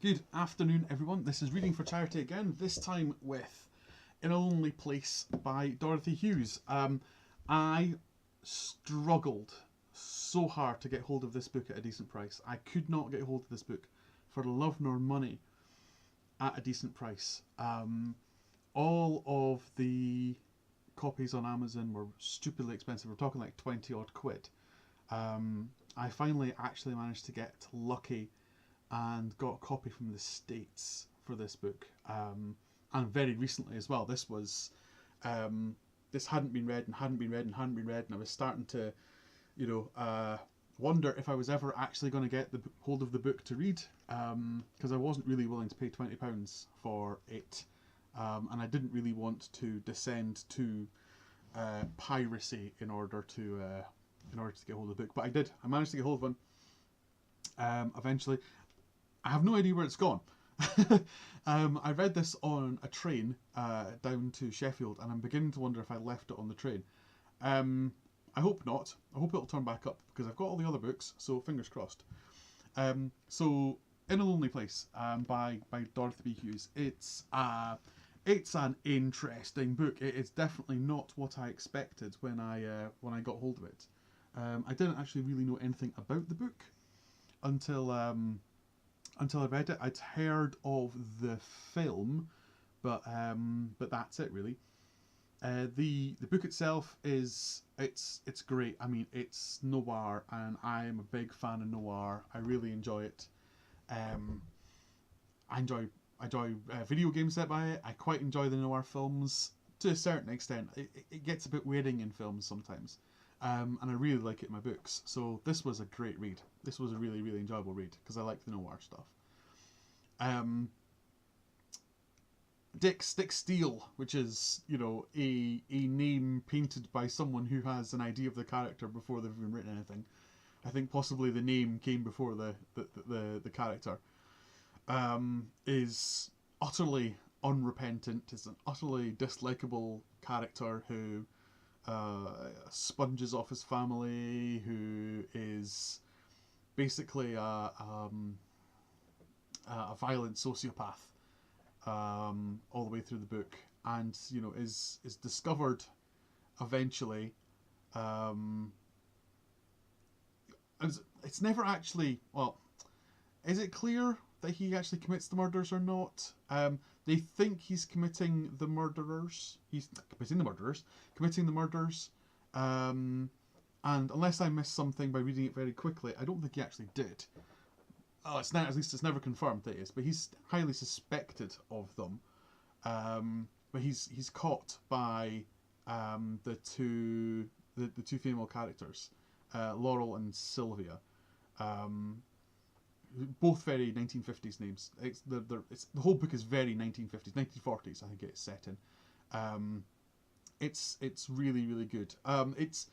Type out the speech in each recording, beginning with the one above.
Good afternoon, everyone. This is Reading for Charity again, this time with In a Lonely Place by Dorothy Hughes. I struggled so hard to get hold of this book at a decent price. I could not get hold of this book for love nor money at a decent price. All of the copies on Amazon were stupidly expensive. We're talking like 20 odd quid. I finally actually managed to get lucky and got a copy from the States for this book. And very recently as well. This hadn't been read and hadn't been read and hadn't been read, and I was starting to, wonder if I was ever actually going to get the hold of the book to read, because I wasn't really willing to pay £20 for it, and I didn't really want to descend to piracy in order to get hold of the book. But I did. I managed to get hold of one eventually. I have no idea where it's gone. I read this on a train down to Sheffield, and I'm beginning to wonder if I left it on the train. I hope not. I hope it'll turn back up because I've got all the other books, so fingers crossed. So, In a Lonely Place by Dorothy B. Hughes. It's an interesting book. It's definitely not what I expected when I got hold of it. I didn't actually really know anything about the book until I read it. I'd heard of the film, but that's it really. The book itself it's great. I mean, it's noir, and I am a big fan of noir. I really enjoy it. I enjoy video games set by it. I quite enjoy the noir films to a certain extent. It gets a bit wearing in films sometimes, and I really like it in my books. So this was a great read. This was a really, really enjoyable read because I like the noir stuff. Dick Steele, which is, a name painted by someone who has an idea of the character before they've even written anything. I think possibly the name came before the character. Is utterly unrepentant, is an utterly dislikable character who sponges off his family, who is basically a violent sociopath all the way through the book, and is discovered eventually. And it's never actually, well, is it clear that he actually commits the murders or not? They think he's committing the murderers. He's committing the murders. Committing the murders. And unless I missed something by reading it very quickly, I don't think he actually did. Oh, it's not, at least it's never confirmed that he is, but he's highly suspected of them. But he's caught by the two female characters, Laurel and Sylvia. Both very 1950s names. The whole book is very 1950s, 1940s. I think it's set in. It's really, really good. It's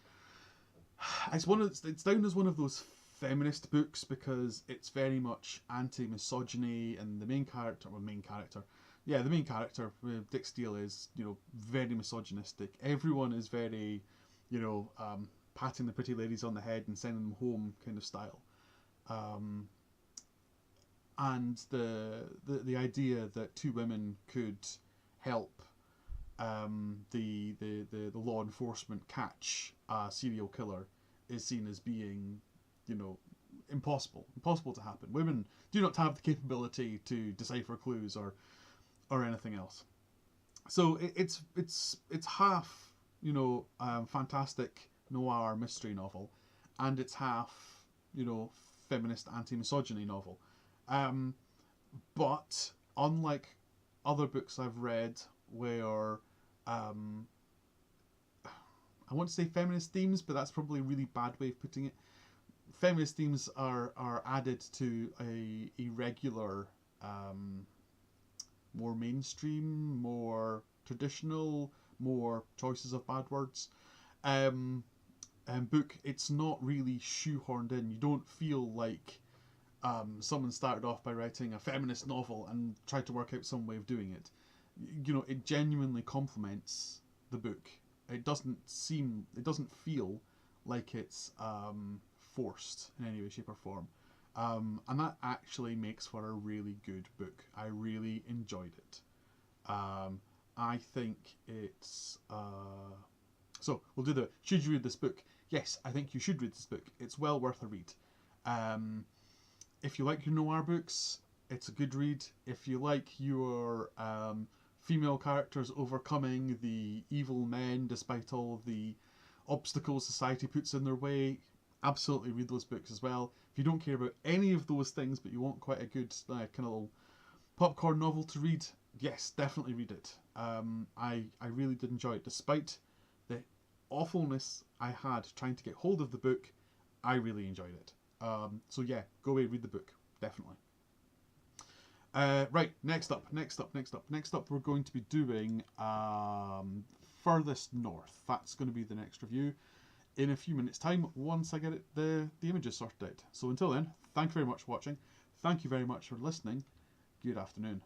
down as one of those feminist books because it's very much anti-misogyny, and the main character, Dick Steele, is very misogynistic. Everyone is very, patting the pretty ladies on the head and sending them home kind of style. And the idea that two women could help the law enforcement catch a serial killer is seen as being, impossible to happen. Women do not have the capability to decipher clues or anything else. So it's half fantastic noir mystery novel, and it's half feminist anti-misogyny novel. But unlike other books I've read where I want to say feminist themes, but that's probably a really bad way of putting it. Feminist themes are added to a regular, more mainstream, more traditional, more choices of bad words book. It's not really shoehorned in. You don't feel like someone started off by writing a feminist novel and tried to work out some way of doing it. It genuinely complements the book. It doesn't feel like it's forced in any way, shape, or form. And that actually makes for a really good book. I really enjoyed it. I think it's so we'll do the should you read this book? Yes, I think you should read this book. It's well worth a read. If you like your noir books, it's a good read. If you like your female characters overcoming the evil men despite all the obstacles society puts in their way, absolutely read those books as well. If you don't care about any of those things but you want quite a good kind of little popcorn novel to read, yes, definitely read it. I really did enjoy it. Despite the awfulness I had trying to get hold of the book, I really enjoyed it. So yeah, go away, read the book, definitely. Right, next up, we're going to be doing Furthest North. That's going to be the next review in a few minutes' time once I get the images sorted out. So until then, thank you very much for watching. Thank you very much for listening. Good afternoon.